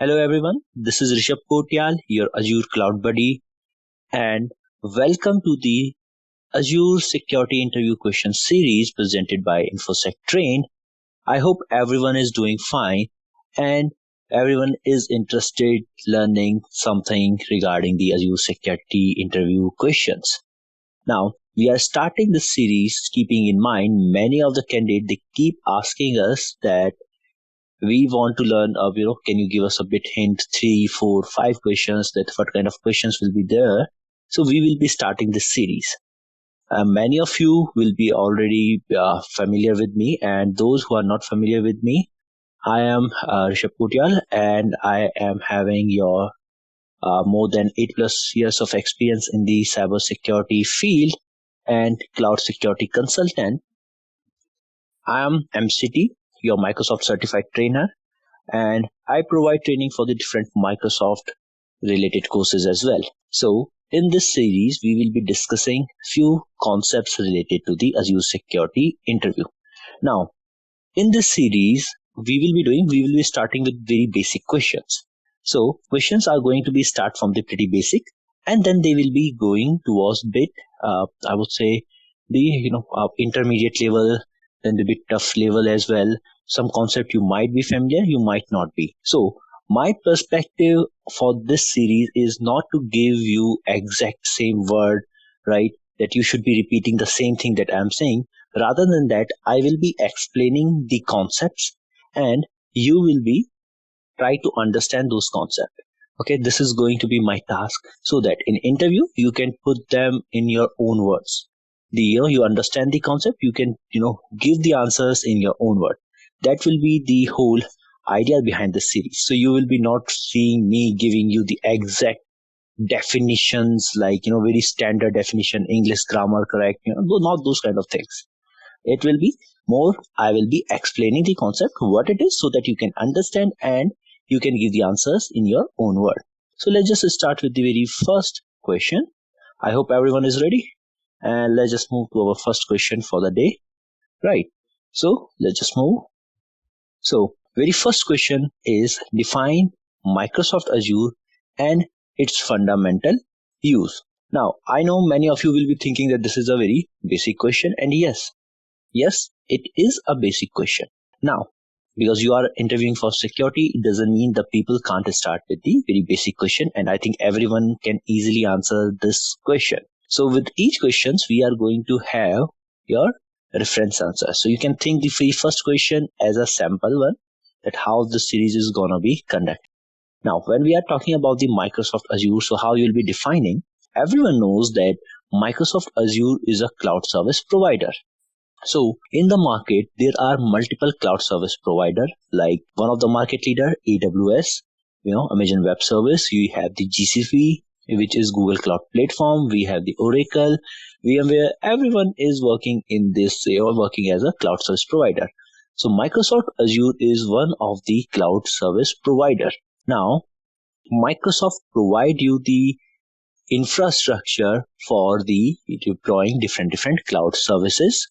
Hello everyone, this is Rishabh Kotyal, your Azure Cloud Buddy, and welcome to the Azure Security Interview Question Series presented by InfosecTrain. I hope everyone is doing fine and everyone is interested learning something regarding the Azure Security Interview Questions. Now, we are starting this series keeping in mind many of the candidates, they keep asking us that we want to learn, can you give us a bit hint, 3, 4, 5 questions, that what kind of questions will be there. So we will be starting this series. Many of you will be already familiar with me, and those who are not familiar with me, I am Rishabh Kotyal, and I am having your more than 8 plus years of experience in the cybersecurity field and cloud security consultant. I am MCT, your Microsoft certified trainer, and I provide training for the different Microsoft related courses as well. So in this series, we will be discussing few concepts related to the Azure Security Interview. Now, in this series, we will be starting with very basic questions. So questions are going to be start from the pretty basic, and then they will be going towards bit, I would say the intermediate level, then the bit tough level as well. Some concept you might be familiar, you might not be. So my perspective for this series is not to give you exact same word, right? That you should be repeating the same thing that I'm saying. Rather than that, I will be explaining the concepts and you will be try to understand those concepts. Okay, this is going to be my task so that in interview you can put them in your own words. You understand the concept, you can give the answers in your own word. That will be the whole idea behind the series. So you will be not seeing me giving you the exact definitions like very standard definition, English grammar correct, not those kind of things. It will be more, I will be explaining the concept, what it is, so that you can understand and you can give the answers in your own word. So let's just start with the very first question. I hope everyone is ready. And let's just move to our first question for the day. Right. So let's just move. So very first question is define Microsoft Azure and its fundamental use. Now, I know many of you will be thinking that this is a very basic question, and yes, it is a basic question. Now, because you are interviewing for security, it doesn't mean the people can't start with the very basic question, and I think everyone can easily answer this question. So with each questions, we are going to have your reference answer. So you can think the very first question as a sample one, that how the series is gonna be conducted. Now, when we are talking about the Microsoft Azure, so how you'll be defining, everyone knows that Microsoft Azure is a cloud service provider. So in the market, there are multiple cloud service provider, like one of the market leader, AWS, Amazon Web Service. You have the GCP, which is Google Cloud Platform. We have the Oracle, VMware. Everyone is working in this, working as a cloud service provider. So Microsoft Azure is one of the cloud service provider. Now, Microsoft provide you the infrastructure for the deploying different cloud services.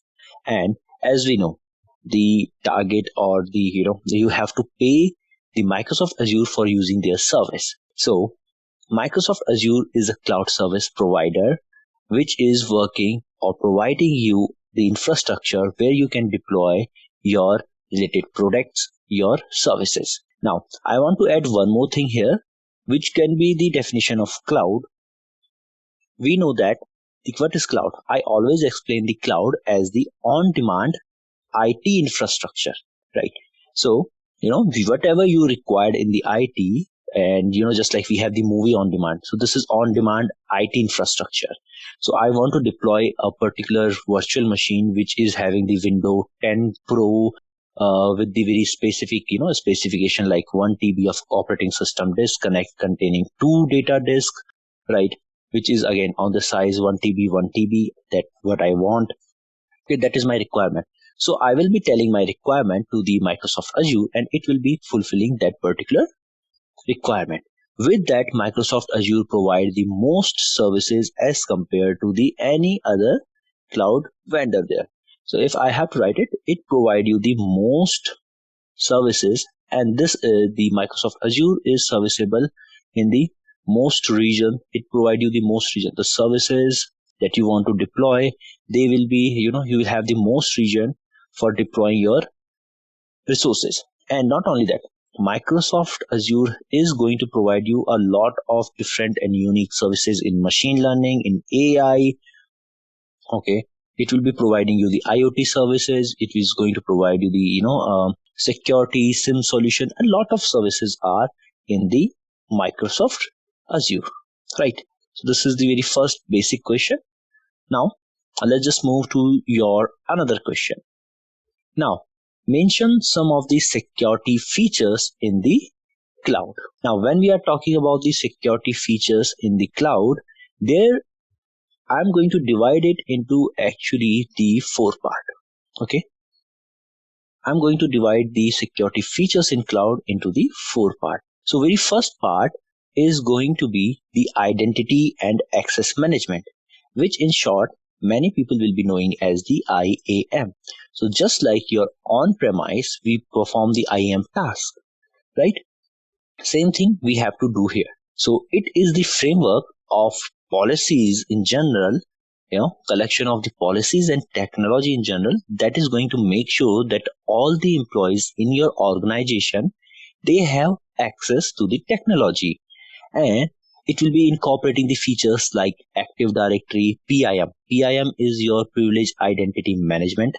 And as we know, the target or you have to pay the Microsoft Azure for using their service. So Microsoft Azure is a cloud service provider which is working or providing you the infrastructure where you can deploy your related products, your services. Now, I want to add one more thing here, which can be the definition of cloud. We know that what is cloud? I always explain the cloud as the on-demand IT infrastructure, right? So, whatever you required in the IT, and just like we have the movie on demand. So this is on-demand IT infrastructure. So I want to deploy a particular virtual machine which is having the Windows 10 Pro with the very specific, specification like 1 TB of operating system disk containing 2 data disk, right? Which is again on the size 1 TB, that what I want. Okay, that is my requirement. So I will be telling my requirement to the Microsoft Azure and it will be fulfilling that particular requirement. With that, Microsoft Azure provide the most services as compared to the any other cloud vendor there. So if I have to write it, it provide you the most services and this the Microsoft Azure is serviceable in the most region. It provides you the most region. The services that you want to deploy, they will be, you will have the most region for deploying your resources. And not only that, Microsoft Azure is going to provide you a lot of different and unique services in machine learning, in AI. Okay, it will be providing you the IoT services. It is going to provide you the security SIM solution. A lot of services are in the Microsoft Azure, right? So this is the very first basic question. Now let's just move to your another question. Now mention some of the security features in the cloud. Now when we are talking about the security features in the cloud, there I'm going to divide it into actually the 4 part. Okay, I'm going to divide the security features in cloud into the 4 part. So very first part is going to be the identity and access management, which in short many people will be knowing as the IAM. So just like your on-premise, we perform the IAM task, right? Same thing we have to do here. So it is the framework of policies in general, collection of the policies and technology in general, that is going to make sure that all the employees in your organization, they have access to the technology, and it will be incorporating the features like Active Directory, PIM. PIM is your privileged identity management,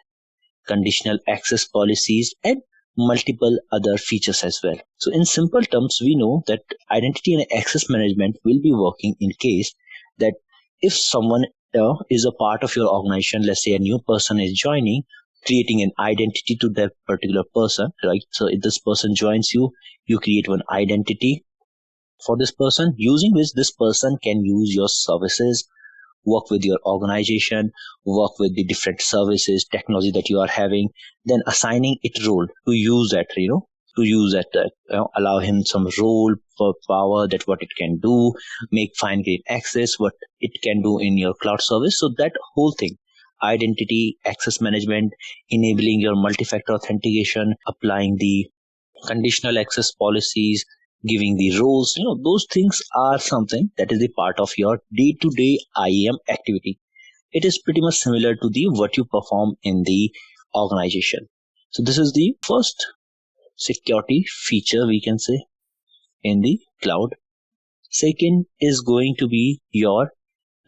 conditional access policies, and multiple other features as well. So in simple terms, we know that identity and access management will be working in case that if someone is a part of your organization, let's say a new person is joining, creating an identity to that particular person, right? So if this person joins you, you create one identity for this person, using which this person can use your services, work with your organization, work with the different services, technology that you are having, then assigning it role to use that, allow him some role for power, that what it can do, make fine grained access, what it can do in your cloud service. So that whole thing, identity, access management, enabling your multi-factor authentication, applying the conditional access policies, giving the roles, those things are something that is the part of your day-to-day IAM activity. It is pretty much similar to the what you perform in the organization. So this is the first security feature we can say in the cloud. Second is going to be your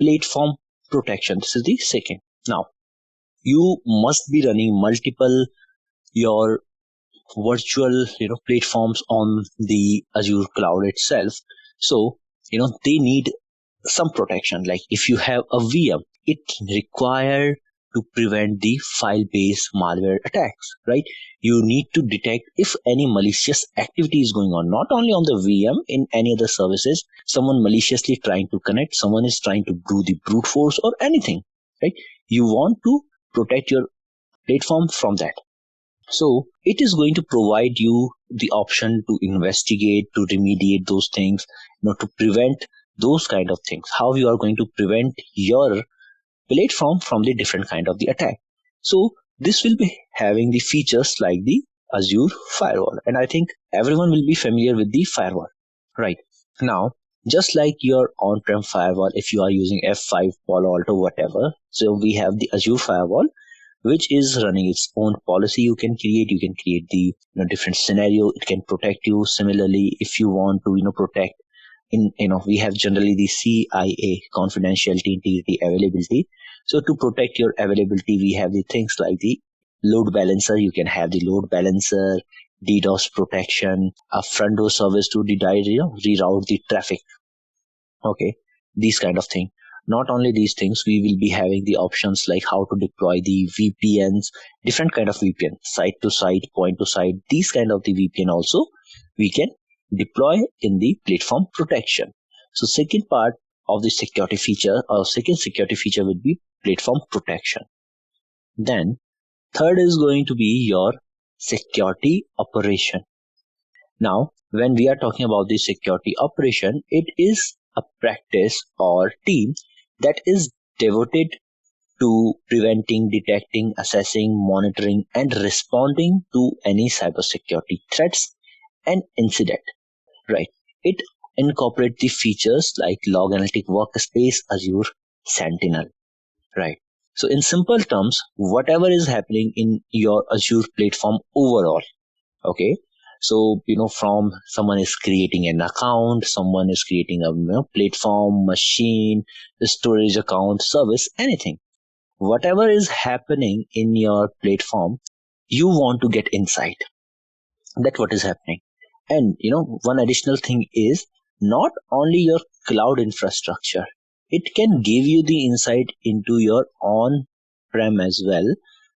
platform protection. This is the second. Now you must be running multiple your virtual platforms on the Azure cloud itself. So they need some protection. Like if you have a VM, it require to prevent the file-based malware attacks, right? You need to detect if any malicious activity is going on, not only on the VM, in any other services, someone maliciously trying to connect, someone is trying to do the brute force or anything, right? You want to protect your platform from that. So it is going to provide you the option to investigate, to remediate those things, to prevent those kind of things. How you are going to prevent your platform from the different kind of the attack. So this will be having the features like the Azure firewall. And I think everyone will be familiar with the firewall, right? Now, just like your on-prem firewall, if you are using F5, Palo Alto, whatever, so we have the Azure firewall, which is running its own policy. You can create the different scenario. It can protect you. Similarly, if you want to protect we have generally the CIA, confidentiality, integrity, availability. So to protect your availability, we have the things like the load balancer. You can have the load balancer, DDoS protection, a front door service to reroute the traffic. Okay, these kind of thing. Not only these things, we will be having the options like how to deploy the VPNs, different kind of VPN, site to site, point to site. These kind of the VPN also we can deploy in the platform protection. So second part of the security feature, or second security feature would be platform protection. Then third is going to be your security operation. Now, when we are talking about the security operation, it is a practice or team that is devoted to preventing, detecting, assessing, monitoring, and responding to any cybersecurity threats and incident, right? It incorporates the features like log analytic workspace, Azure Sentinel, right? So in simple terms, whatever is happening in your Azure platform overall, okay? So, from someone is creating an account, someone is creating a platform, machine, storage account, service, anything. Whatever is happening in your platform, you want to get insight. That's what is happening. And one additional thing is not only your cloud infrastructure, it can give you the insight into your on-prem as well,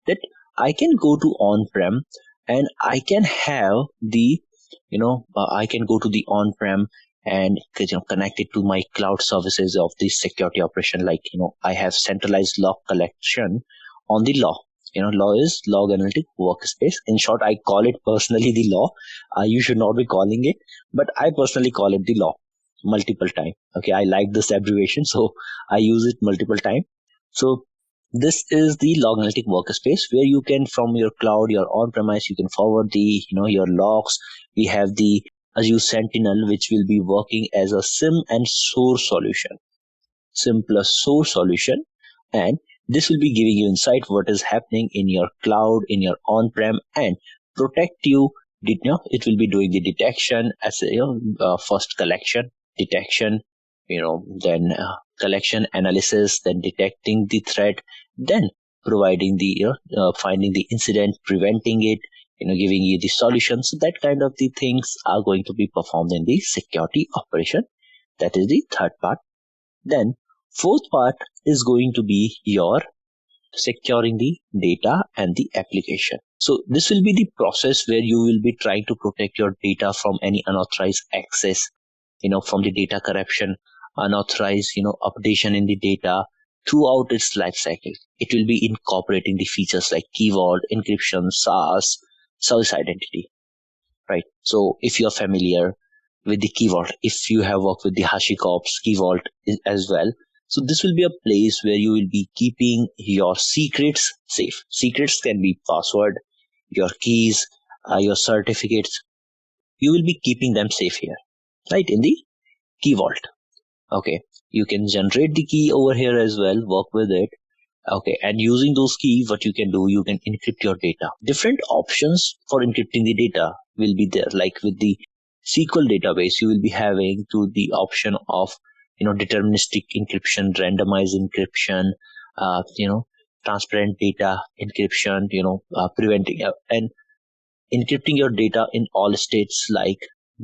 that I can go to on-prem and I can have the I can go to the on-prem and connect it to my cloud services of the security operation. Like I have centralized log collection on the law. Law is log analytic workspace. In short, I call it personally the law. You should not be calling it, but I personally call it the law multiple time. Okay, I like this abbreviation, so I use it multiple time. So this is the log analytic workspace where you can, from your cloud, your on-premise, you can forward the your logs. We have the Azure Sentinel, which will be working as a SIM and source solution, SIM plus source solution, and this will be giving you insight what is happening in your cloud, in your on-prem, and protect you. It will be doing the detection as first collection, detection, then collection analysis, then detecting the threat, then providing the finding the incident, preventing it, giving you the solution. So that kind of the things are going to be performed in the security operation. That is the third part. Then fourth part is going to be your securing the data and the application. So this will be the process where you will be trying to protect your data from any unauthorized access, from the data corruption, unauthorized, updation in the data throughout its life cycle. It will be incorporating the features like key vault, encryption, SaaS, service identity, right? So if you're familiar with the key vault, if you have worked with the HashiCorp's key vault as well, so this will be a place where you will be keeping your secrets safe. Secrets can be password, your keys, your certificates. You will be keeping them safe here, right, in the key vault. Okay, you can generate the key over here as well, work with it. Okay, and using those keys, what you can do, you can encrypt your data. Different options for encrypting the data will be there. Like with the SQL database, you will be having to the option of deterministic encryption, randomized encryption, transparent data encryption, preventing and encrypting your data in all states, like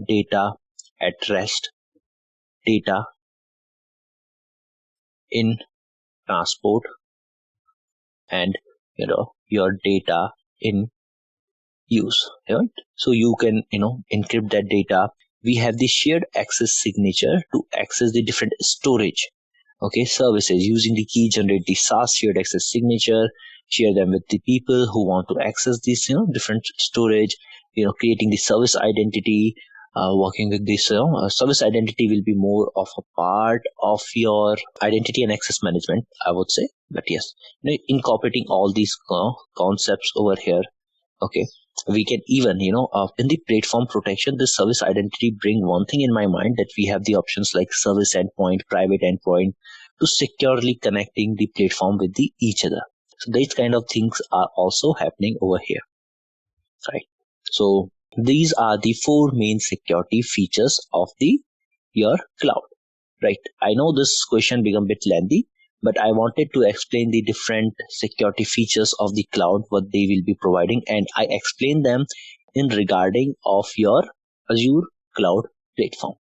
data at rest, data in transport, and your data in use, right? So you can encrypt that data. We have the shared access signature to access the different storage services. Using the key, generate the SaaS shared access signature, share them with the people who want to access this different storage, creating the service identity. Working with this service identity will be more of a part of your identity and access management, I would say. But yes, incorporating all these concepts over here. Okay, we can even in the platform protection, the service identity bring one thing in my mind, that we have the options like service endpoint, private endpoint, to securely connecting the platform with each other. So these kind of things are also happening over here, right? So these are the four main security features of your cloud, right? I know this question become a bit lengthy, but I wanted to explain the different security features of the cloud, what they will be providing, and I explain them in regarding of your Azure cloud platform,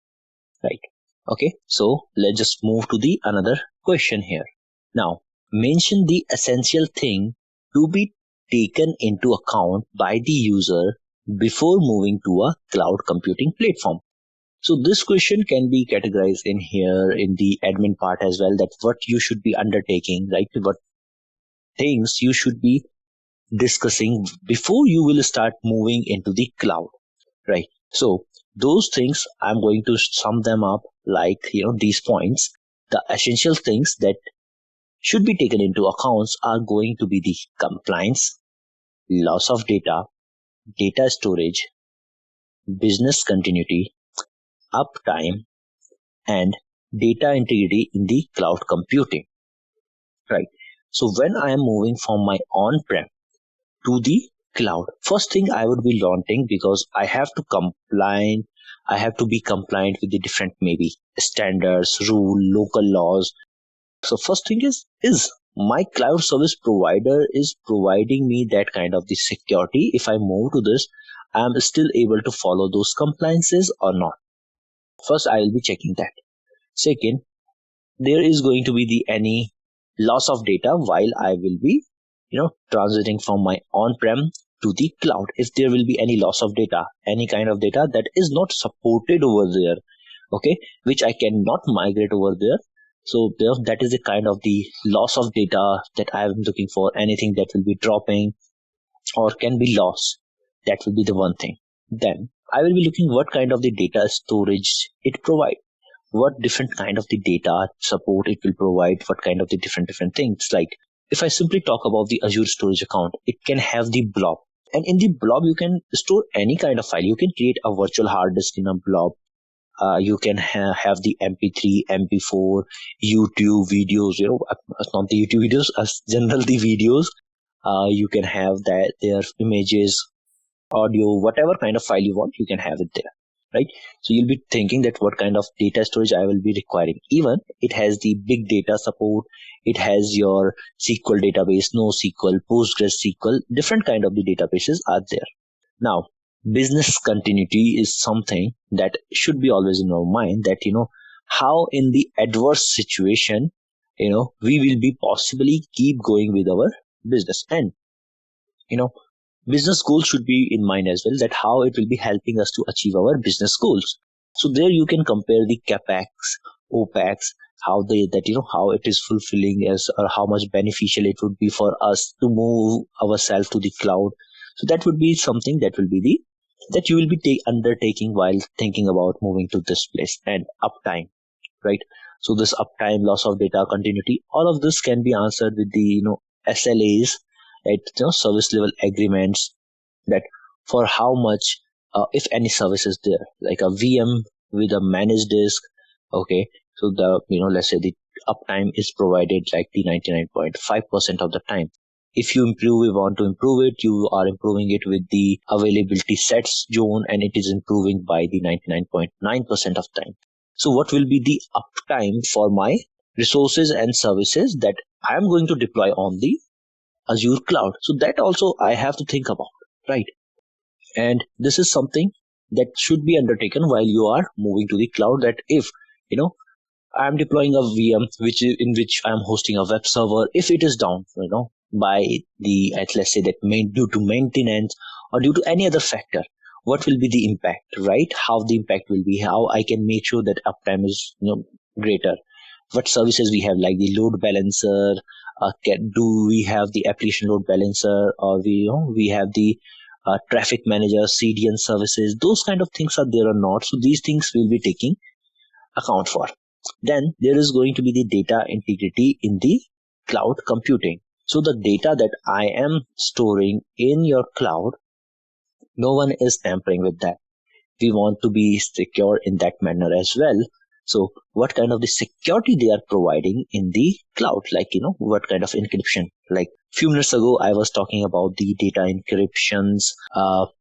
right? Okay, so let's just move to the another question here. Now, mention the essential thing to be taken into account by the user before moving to a cloud computing platform. So this question can be categorized in here in the admin part as well, that what you should be undertaking, right? What things you should be discussing before you will start moving into the cloud, right? So those things, I'm going to sum them up like, these points. The essential things that should be taken into accounts are going to be the compliance, loss of data, data storage, business continuity, uptime, and data integrity in the cloud computing, right? So when I am moving from my on-prem to the cloud, first thing I would be launching, because I have to be compliant with the different maybe standards, rule, local laws. So first thing is my cloud service provider is providing me that kind of the security. If I move to this, I'm still able to follow those compliances or not. First, I will be checking that. Second, there is going to be any loss of data while I will be, transiting from my on-prem to the cloud. If there will be any loss of data, any kind of data that is not supported over there, okay, which I cannot migrate over there. So that is the kind of the loss of data that I am looking for. Anything that will be dropping or can be lost, that will be the one thing. Then I will be looking what kind of the data storage it provides, what different kind of the data support it will provide, what kind of the different things. Like if I simply talk about the Azure storage account, it can have the blob, and in the blob you can store any kind of file. You can create a virtual hard disk in a blob. You can have the MP3, MP4, YouTube videos, not the YouTube videos, as general the videos. You can have that their images, audio, whatever kind of file you want, you can have it there, right? So you'll be thinking that what kind of data storage I will be requiring. Even it has the big data support. It has your SQL database, NoSQL, PostgreSQL, different kind of the databases are there. Now, business continuity is something that should be always in our mind, that, how in the adverse situation, we will be possibly keep going with our business. And, business goals should be in mind as well, that how it will be helping us to achieve our business goals. So there you can compare the capex, opex, how how it is fulfilling as, or how much beneficial it would be for us to move ourselves to the cloud. So that would be something that will be that you will be undertaking while thinking about moving to this place. And uptime, right? So this uptime, loss of data, continuity, all of this can be answered with the SLAs, right? Service level agreements, that for how much, if any service is there, like a VM with a managed disk, okay. So the let's say the uptime is provided like the 99.5% of the time. If you want to improve it, you are improving it with the availability sets zone, and it is improving by the 99.9% of time. So what will be the uptime for my resources and services that I am going to deploy on the Azure cloud? So that also I have to think about, right? And this is something that should be undertaken while you are moving to the cloud, that if, I'm deploying a VM in which I'm hosting a web server, if it is down, by the, let's say that due to maintenance or due to any other factor, what will be the impact, right? How the impact will be, how I can make sure that uptime is, greater. What services we have, like the load balancer, do we have the application load balancer, or we have the traffic manager, CDN services, those kind of things are there or not. So these things will be taking account for. Then there is going to be the data integrity in the cloud computing. So the data that I am storing in your cloud, no one is tampering with that. We want to be secure in that manner as well. So what kind of the security they are providing in the cloud, like, what kind of encryption? Like few minutes ago, I was talking about the data encryptions,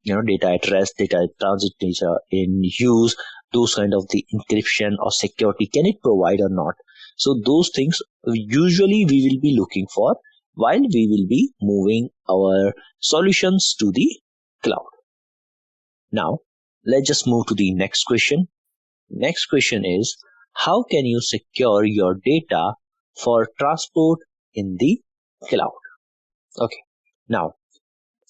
data at rest, data at transit, data in use, those kind of the encryption or security, can it provide or not? So those things usually we will be looking for while we will be moving our solutions to the cloud. Now, let's just move to the next question. Next question is, how can you secure your data for transport in the cloud? Okay. Now,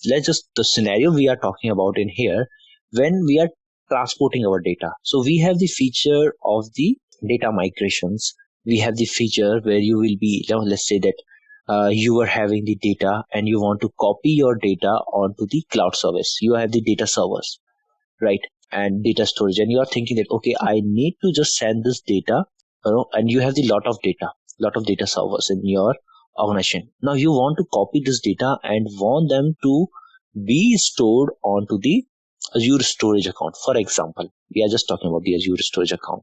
the scenario we are talking about in here, when we are transporting our data. So we have the feature of the data migrations. We have the feature where you will be, let's say that you are having the data and you want to copy your data onto the cloud service. You have the data servers, right? And data storage, and you are thinking that, okay, I need to just send this data, and you have the lot of data servers in your organization. Now you want to copy this data and want them to be stored onto the Azure storage account. For example, we are just talking about the Azure storage account,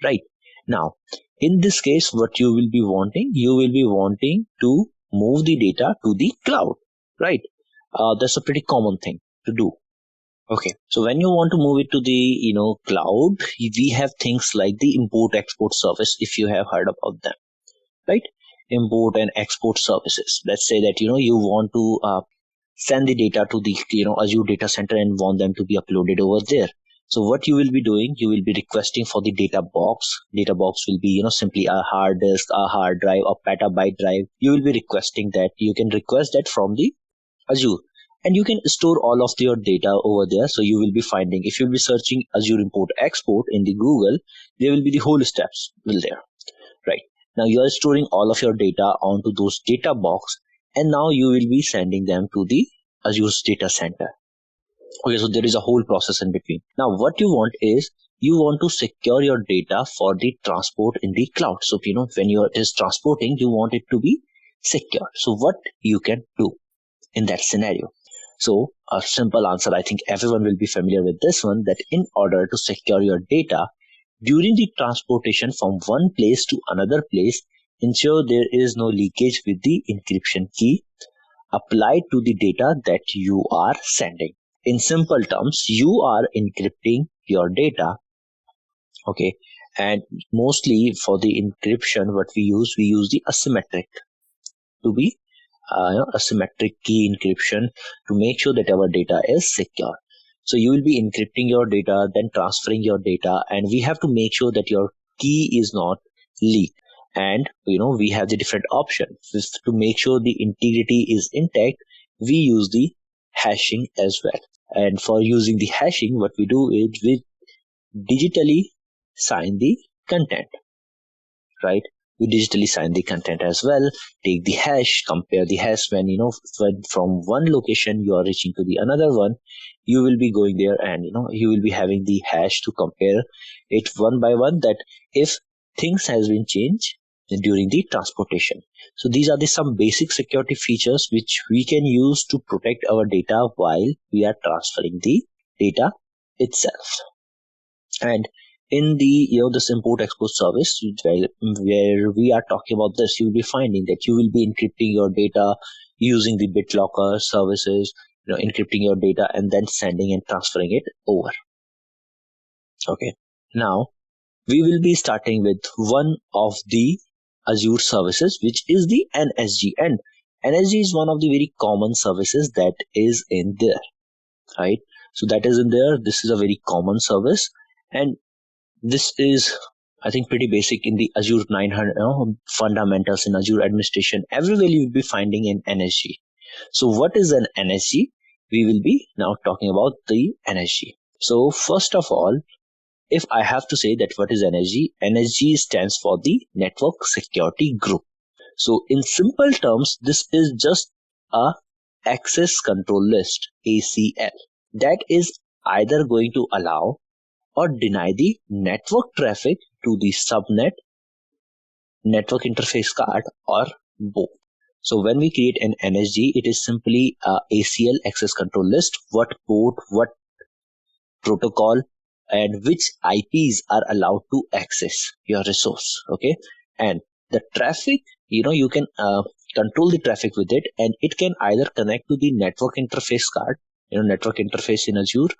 right? Now, in this case, what you will be wanting to move the data to the cloud, right? That's a pretty common thing to do. Okay, so when you want to move it to the cloud, we have things like the import export service, if you have heard about them, right? Import and export services. Let's say that you want to send the data to the Azure data center and want them to be uploaded over there. So what you will be doing, you will be requesting for the data box. Data box will be simply a hard disk, a hard drive, a petabyte drive. You will be requesting that. You can request that from the Azure, and you can store all of your data over there. So you will be finding, if you'll be searching Azure import export in the Google, there will be the whole steps will there, right? Now you are storing all of your data onto those data box, and now you will be sending them to the Azure's data center. Okay, so there is a whole process in between. Now what you want is, you want to secure your data for the transport in the cloud. So when you are just transporting, you want it to be secure. So what you can do in that scenario? So a simple answer, I think everyone will be familiar with this one, that in order to secure your data during the transportation from one place to another place, ensure there is no leakage with the encryption key applied to the data that you are sending. In simple terms, you are encrypting your data, okay? And mostly for the encryption, what we use the asymmetric to be asymmetric key encryption to make sure that our data is secure. So you will be encrypting your data, then transferring your data, and we have to make sure that your key is not leaked. And we have the different options to make sure the integrity is intact. We use the hashing as well. And for using the hashing, what we do is we digitally sign the content, right? We digitally sign the content as well, take the hash, compare the hash. When from one location you are reaching to the another one, you will be going there, and you will be having the hash to compare it one by one, that if things has been changed during the transportation. So these are some basic security features which we can use to protect our data while we are transferring the data itself. And in the this import export service, where we are talking about this, you will be finding that you will be encrypting your data using the BitLocker services, encrypting your data and then sending and transferring it over. Okay, now we will be starting with one of the Azure services, which is the NSG. And NSG is one of the very common services that is in there, right? So that is in there. This is a very common service, and this is, I think, pretty basic in the Azure 900 fundamentals in Azure administration. Everywhere you will be finding an NSG. So what is an NSG? We will be now talking about the NSG. So first of all, if I have to say that what is NSG, NSG stands for the Network Security Group. So in simple terms, this is just a access control list, ACL, that is either going to allow or deny the network traffic to the subnet, network interface card, or both. So when we create an NSG, it is simply a ACL, access control list, what port, what protocol, and which IPs are allowed to access your resource. Okay, and the traffic, you can control the traffic with it, and it can either connect to the network interface card, network interface in Azure,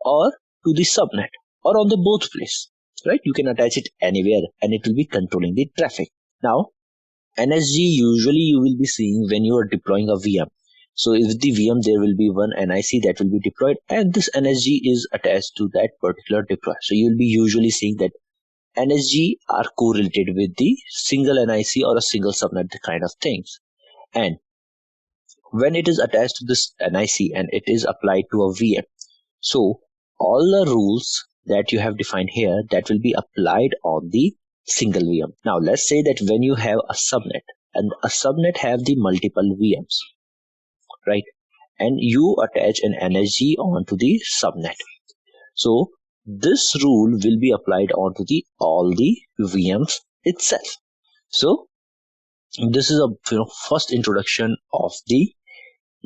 or to the subnet, or on the both place, right? You can attach it anywhere and it will be controlling the traffic. Now, NSG usually you will be seeing when you are deploying a VM. So if the VM, there will be one NIC that will be deployed, and this NSG is attached to that particular deploy. So you will be usually seeing that NSG are correlated with the single NIC or a single subnet kind of things. And when it is attached to this NIC and it is applied to a VM, so all the rules that you have defined here, that will be applied on the single VM. Now let's say that when you have a subnet, and a subnet have the multiple VMs, right? And you attach an NSG onto the subnet. So this rule will be applied onto all the VMs itself. So this is a first introduction of the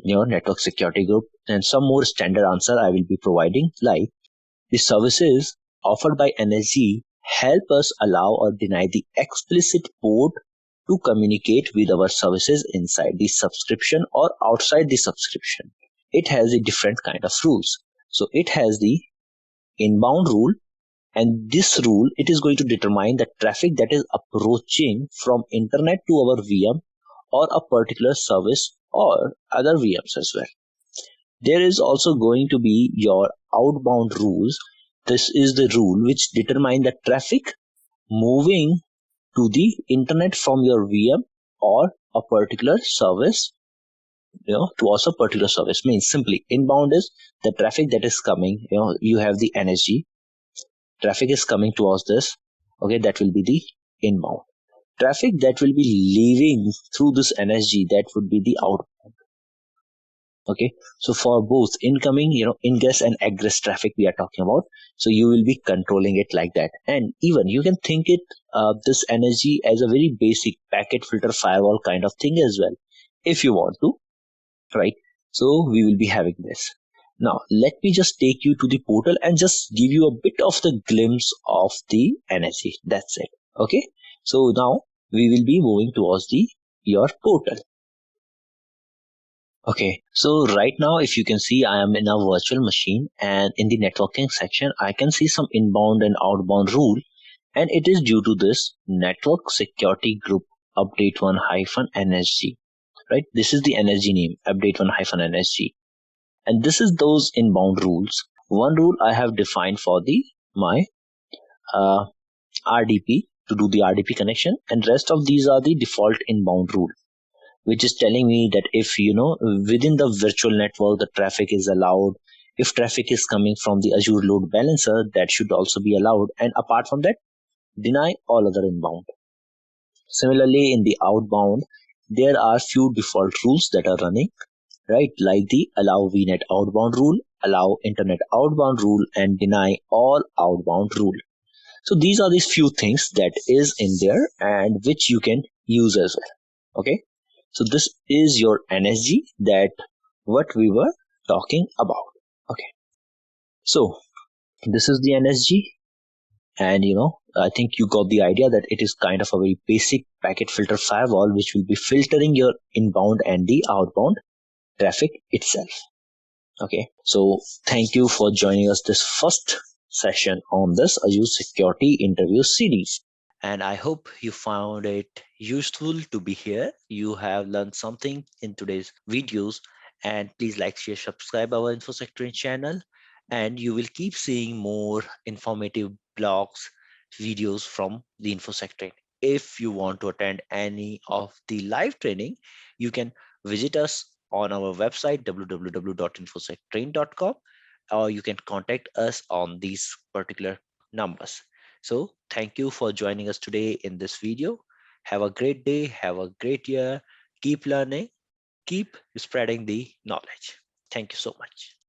network security group, and some more standard answer I will be providing, like the services offered by NSG help us allow or deny the explicit port to communicate with our services inside the subscription or outside the subscription. It has a different kind of rules. So it has the inbound rule, and this rule, it is going to determine the traffic that is approaching from internet to our VM or a particular service or other VMs as well. There is also going to be your outbound rules. This is the rule which determine the traffic moving to the internet from your VM or a particular service, towards a particular service. Means simply inbound is the traffic that is coming, you have the NSG, traffic is coming towards this, okay, that will be the inbound. Traffic that will be leaving through this NSG, that would be the outbound. Okay, so for both incoming, ingress and egress traffic we are talking about, so you will be controlling it like that. And even you can think it, this energy as a very basic packet filter firewall kind of thing as well, if you want to, right? So we will be having this. Now let me just take you to the portal and just give you a bit of the glimpse of the energy. That's it. Okay, so now we will be moving towards your portal. Okay, so right now, if you can see, I am in a virtual machine, and in the networking section, I can see some inbound and outbound rule, and it is due to this network security group update 1-NSG, right? This is the NSG name, update 1-NSG, and this is those inbound rules. One rule I have defined for my RDP to do the RDP connection, and rest of these are the default inbound rule, which is telling me that if within the virtual network the traffic is allowed, if traffic is coming from the Azure load balancer, that should also be allowed, and apart from that, deny all other inbound. Similarly, in the outbound, there are few default rules that are running, right, like the allow VNet outbound rule, allow internet outbound rule, and deny all outbound rule. So these are these few things that is in there and which you can use as well. Okay, so this is your NSG, that what we were talking about. Okay, so this is the NSG, and I think you got the idea that it is kind of a very basic packet filter firewall which will be filtering your inbound and the outbound traffic itself. Okay, so thank you for joining us this first session on this Azure Security Interview Series. And I hope you found it useful to be here. You have learned something in today's videos, and please like, share, subscribe our InfosecTrain channel, and you will keep seeing more informative blogs, videos from the InfosecTrain. If you want to attend any of the live training, you can visit us on our website www.infosectrain.com, or you can contact us on these particular numbers. So thank you for joining us today in this video. Have a great day. Have a great year. Keep learning. Keep spreading the knowledge. Thank you so much.